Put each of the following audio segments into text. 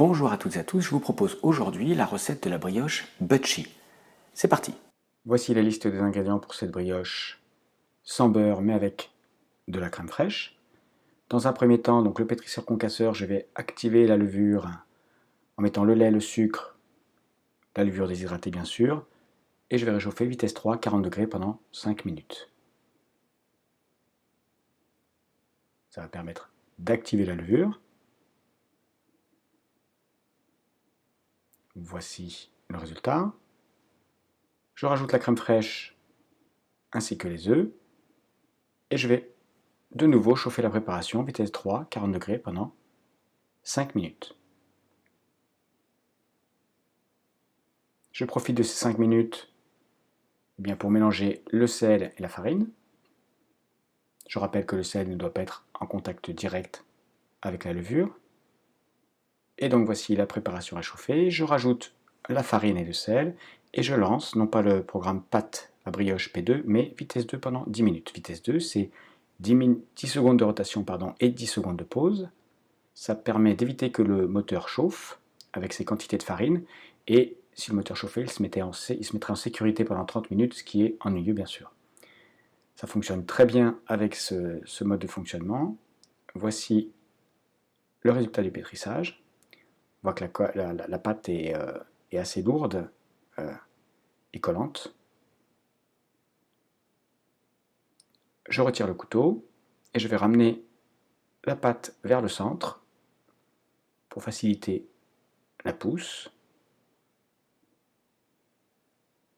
Bonjour à toutes et à tous, je vous propose aujourd'hui la recette de la brioche Butchie. C'est parti. Voici la liste des ingrédients pour cette brioche sans beurre mais avec de la crème fraîche. Dans un premier temps, donc le pétrisseur concasseur, je vais activer la levure en mettant le lait, le sucre, la levure déshydratée bien sûr, et je vais réchauffer vitesse 3, 40 degrés pendant 5 minutes. Ça va permettre d'activer la levure. Voici le résultat. Je rajoute la crème fraîche ainsi que les œufs et je vais de nouveau chauffer la préparation, vitesse 3, 40 degrés pendant 5 minutes. Je profite de ces 5 minutes bien pour mélanger le sel et la farine. Je rappelle que le sel ne doit pas être en contact direct avec la levure. Et donc voici la préparation à chauffer. Je rajoute la farine et le sel et je lance, non pas le programme pâte à brioche P2, mais vitesse 2 pendant 10 minutes. Vitesse 2, c'est 10 secondes de rotation et 10 secondes de pause. Ça permet d'éviter que le moteur chauffe avec ces quantités de farine. Et si le moteur chauffait, il se mettrait en sécurité pendant 30 minutes, ce qui est ennuyeux bien sûr. Ça fonctionne très bien avec ce mode de fonctionnement. Voici le résultat du pétrissage. On voit que la pâte est assez lourde et collante. Je retire le couteau et je vais ramener la pâte vers le centre pour faciliter la pousse.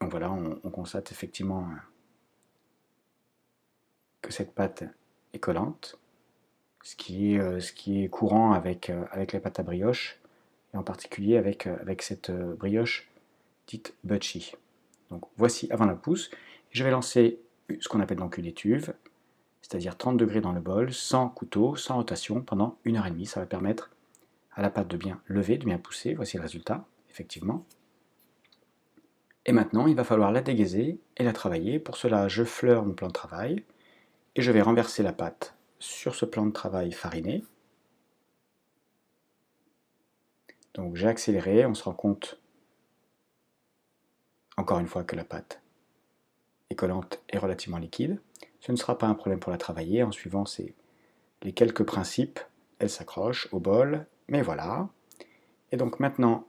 Donc voilà, on constate effectivement que cette pâte est collante, ce qui est courant avec les pâtes à brioche, et en particulier avec cette brioche dite Butchie. Donc voici avant la pousse. Je vais lancer ce qu'on appelle donc une étuve, c'est-à-dire 30 degrés dans le bol, sans couteau, sans rotation, pendant 1h30. Ça va permettre à la pâte de bien lever, de bien pousser. Voici le résultat, effectivement. Et maintenant, il va falloir la déguiser et la travailler. Pour cela, je fleure mon plan de travail et je vais renverser la pâte sur ce plan de travail fariné. Donc j'ai accéléré, on se rend compte encore une fois que la pâte est collante et relativement liquide. Ce ne sera pas un problème pour la travailler. En suivant les quelques principes, elle s'accroche au bol, mais voilà. Et donc maintenant,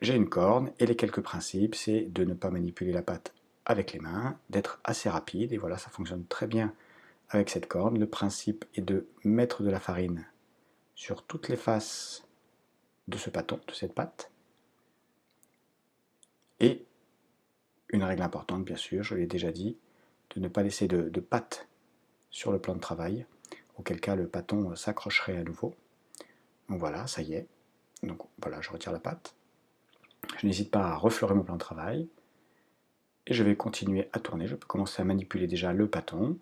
j'ai une corne, et les quelques principes, c'est de ne pas manipuler la pâte avec les mains, d'être assez rapide, et voilà, ça fonctionne très bien avec cette corne. Le principe est de mettre de la farine sur toutes les faces de ce pâton, de cette pâte. Et une règle importante, bien sûr, je l'ai déjà dit, de ne pas laisser de pâte sur le plan de travail, auquel cas le pâton s'accrocherait à nouveau. Donc voilà, ça y est. Donc voilà, je retire la pâte. Je n'hésite pas à refleurer mon plan de travail. Et je vais continuer à tourner. Je peux commencer à manipuler déjà le pâton.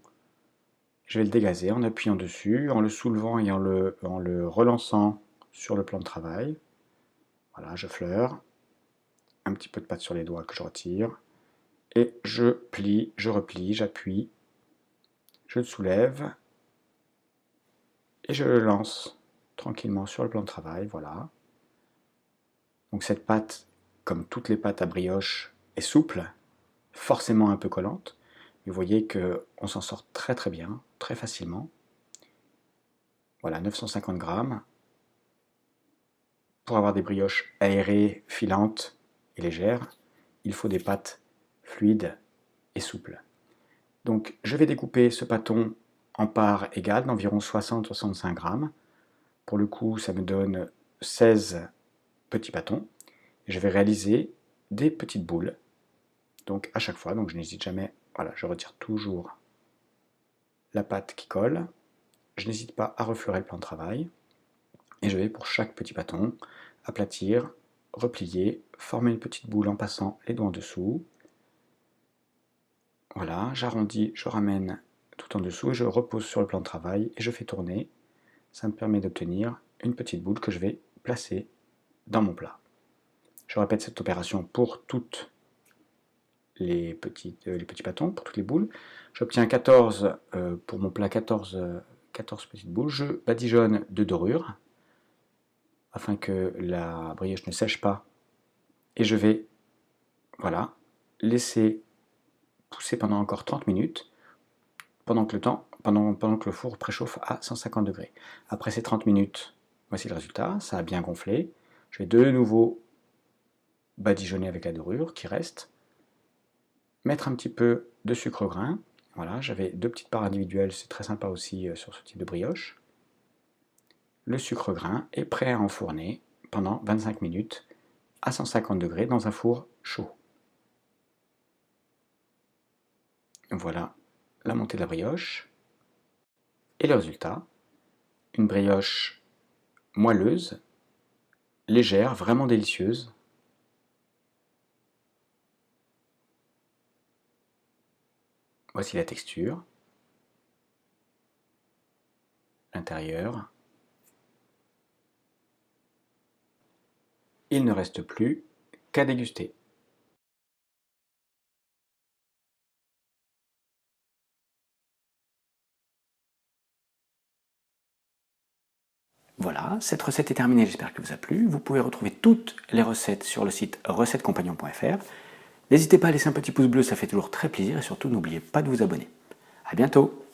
Je vais le dégazer en appuyant dessus, en le soulevant et en le relançant sur le plan de travail. Voilà, je fleure. Un petit peu de pâte sur les doigts que je retire. Et je plie, je replie, j'appuie. Je le soulève. Et je le lance tranquillement sur le plan de travail. Voilà. Donc cette pâte, comme toutes les pâtes à brioche, est souple, forcément un peu collante. Mais vous voyez qu'on s'en sort très très bien, très facilement. Voilà, 950 grammes. Pour avoir des brioches aérées, filantes et légères, il faut des pâtes fluides et souples. Donc je vais découper ce pâton en parts égales d'environ 60-65 grammes. Pour le coup, ça me donne 16 petits pâtons. Et je vais réaliser des petites boules. Donc à chaque fois, donc je n'hésite jamais, voilà, je retire toujours la pâte qui colle. Je n'hésite pas à refleurer le plan de travail. Et je vais pour chaque petit bâton aplatir, replier, former une petite boule en passant les doigts en dessous. Voilà, j'arrondis, je ramène tout en dessous et je repose sur le plan de travail et je fais tourner. Ça me permet d'obtenir une petite boule que je vais placer dans mon plat. Je répète cette opération pour toutes les petits bâtons, pour toutes les boules. J'obtiens 14 pour mon plat, 14 petites boules. Je badigeonne de dorure. afin que la brioche ne sèche pas. Et je vais, voilà, laisser pousser pendant encore 30 minutes, pendant que le four préchauffe à 150 degrés. Après ces 30 minutes, voici le résultat, ça a bien gonflé. Je vais de nouveau badigeonner avec la dorure qui reste, mettre un petit peu de sucre grain. Voilà, j'avais 2 petites parts individuelles, c'est très sympa aussi sur ce type de brioche. Le sucre grain est prêt à enfourner pendant 25 minutes à 150 degrés dans un four chaud. Voilà la montée de la brioche. Et le résultat, une brioche moelleuse, légère, vraiment délicieuse. Voici la texture, l'intérieur. Il ne reste plus qu'à déguster. Voilà, cette recette est terminée, j'espère qu'elle vous a plu. Vous pouvez retrouver toutes les recettes sur le site recettescompagnon.fr. N'hésitez pas à laisser un petit pouce bleu, ça fait toujours très plaisir, et surtout n'oubliez pas de vous abonner. A bientôt!